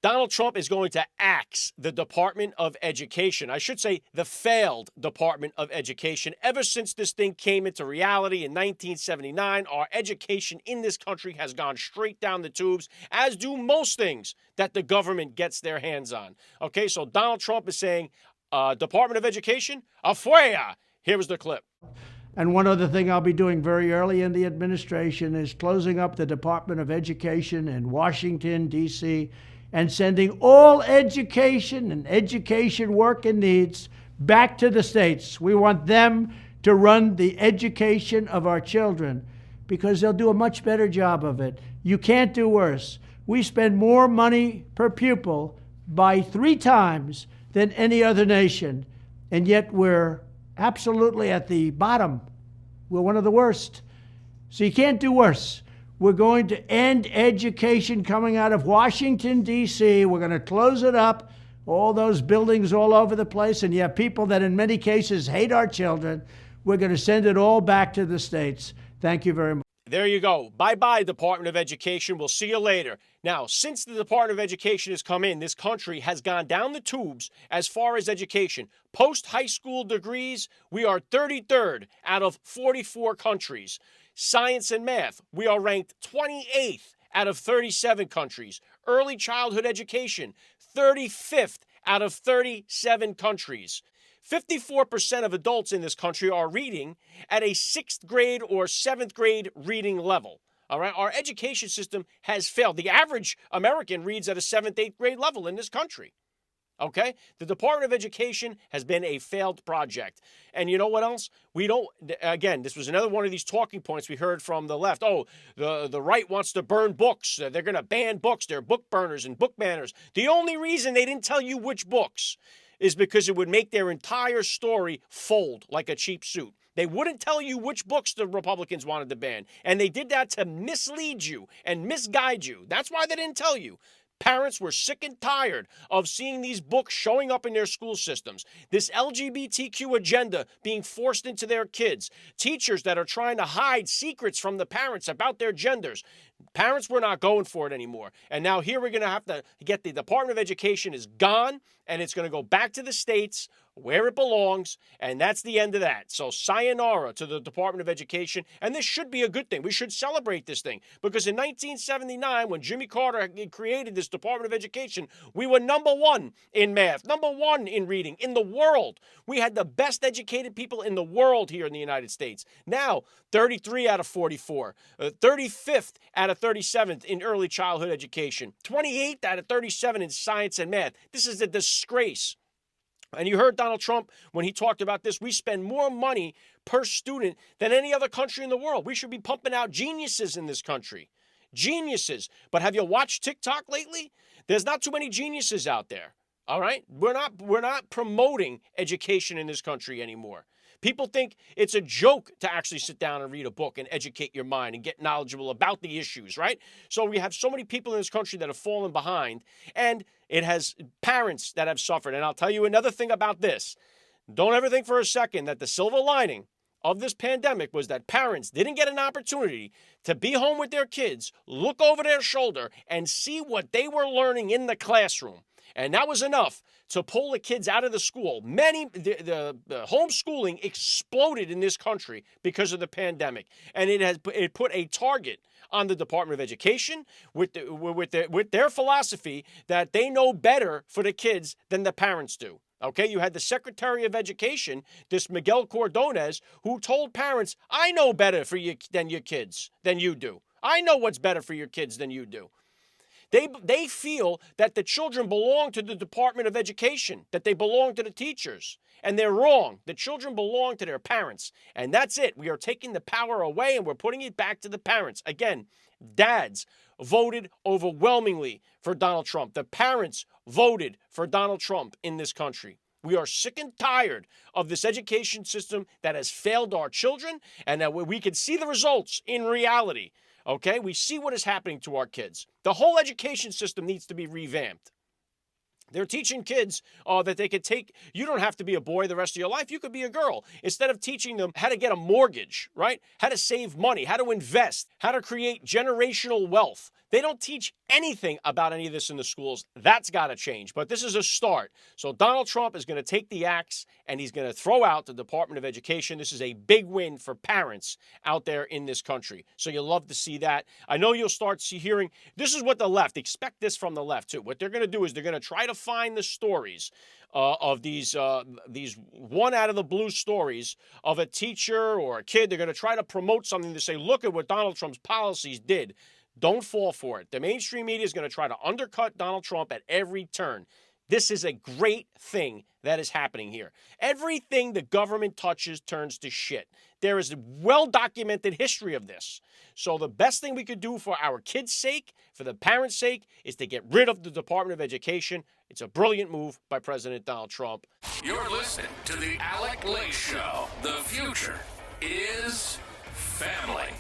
Donald Trump is going to axe the Department of Education. I should say the failed Department of Education. Ever since this thing came into reality in 1979, our education in this country has gone straight down the tubes, as do most things that the government gets their hands on. Okay, so Donald Trump is saying, Department of Education, AFUERA. Here is the clip. And one other thing I'll be doing very early in the administration is closing up the Department of Education in Washington, D.C., and sending all education and education work and needs back to the states. We want them to run the education of our children because they'll do a much better job of it. You can't do worse. We spend more money per pupil by 3 times than any other nation, and yet we're absolutely at the bottom. We're one of the worst. So you can't do worse. We're going to end education coming out of Washington, D.C. We're going to close it up, all those buildings all over the place, and you have people that in many cases hate our children. We're going to send it all back to the states. Thank you very much. There you go. Bye-bye, Department of Education. We'll see you later. Now, since the Department of Education has come in, this country has gone down the tubes as far as education. Post-high school degrees, we are 33rd out of 44 countries. Science and math, we are ranked 28th out of 37 countries. Early childhood education, 35th out of 37 countries. 54% of adults in this country are reading at a 6th grade or 7th grade reading level. All right, our education system has failed. The average American reads at a 7th, 8th grade level in this country. Okay? The Department of Education has been a failed project. And you know what else? Again, this was another one of these talking points we heard from the left. Oh, the right wants to burn books. They're going to ban books. They're book burners and book banners. The only reason they didn't tell you which books is because it would make their entire story fold like a cheap suit. They wouldn't tell you which books the Republicans wanted to ban. And they did that to mislead you and misguide you. That's why they didn't tell you. Parents were sick and tired of seeing these books showing up in their school systems. This LGBTQ agenda being forced into their kids. Teachers that are trying to hide secrets from the parents about their genders. Parents were not going for it anymore. And now here we're going to have to get the Department of Education is gone, and it's going to go back to the states where it belongs, and that's the end of that. So sayonara to the Department of Education, and this should be a good thing. We should celebrate this thing, because in 1979, when Jimmy Carter created this Department of Education, we were #1 in math, #1 in reading in the world. We had the best educated people in the world here in the United States. Now, 33 out of 44, 35th out of 37th in early childhood education, 28th out of 37 in science and math. This is a disgrace. And you heard Donald Trump when he talked about this. We spend more money per student than any other country in the world. We should be pumping out geniuses in this country. Geniuses. But have you watched TikTok lately? There's not too many geniuses out there. All right? We're not promoting education in this country anymore. People think it's a joke to actually sit down and read a book and educate your mind and get knowledgeable about the issues, right? So we have so many people in this country that have fallen behind, and it has parents that have suffered. And I'll tell you another thing about this. Don't ever think for a second that the silver lining of this pandemic was that parents didn't get an opportunity to be home with their kids, look over their shoulder, and see what they were learning in the classroom. And that was enough to pull the kids out of the school. The homeschooling exploded in this country because of the pandemic. And it put a target on the Department of Education with their philosophy that they know better for the kids than the parents do. Okay, you had the Secretary of Education, this Miguel Cordonez, who told parents, I know better for you than your kids, than you do. I know what's better for your kids than you do. They feel that the children belong to the Department of Education, that they belong to the teachers. And they're wrong. The children belong to their parents. And that's it. We are taking the power away and we're putting it back to the parents. Again, dads voted overwhelmingly for Donald Trump. The parents voted for Donald Trump in this country. We are sick and tired of this education system that has failed our children, and that we can see the results in reality. Okay, we see what is happening to our kids. The whole education system needs to be revamped. They're teaching kids that they could take, you don't have to be a boy the rest of your life. You could be a girl. Instead of teaching them how to get a mortgage, right? How to save money, how to invest, how to create generational wealth. They don't teach anything about any of this in the schools. That's got to change. But this is a start. So Donald Trump is going to take the axe and he's going to throw out the Department of Education. This is a big win for parents out there in this country. So you'll love to see that. I know you'll start hearing, this is what the left, expect this from the left too. What they're going to do is they're going to try to find the stories of these one out of the blue stories of a teacher or a kid. They're going to try to promote something to say, look at what Donald Trump's policies did. Don't fall for it. The mainstream media is going to try to undercut Donald Trump at every turn. This is a great thing that is happening here. Everything the government touches turns to shit. There is a well-documented history of this. So the best thing we could do for our kids' sake, for the parents' sake, is to get rid of the Department of Education. It's a brilliant move by President Donald Trump. You're listening to the Alec Show. The future is family.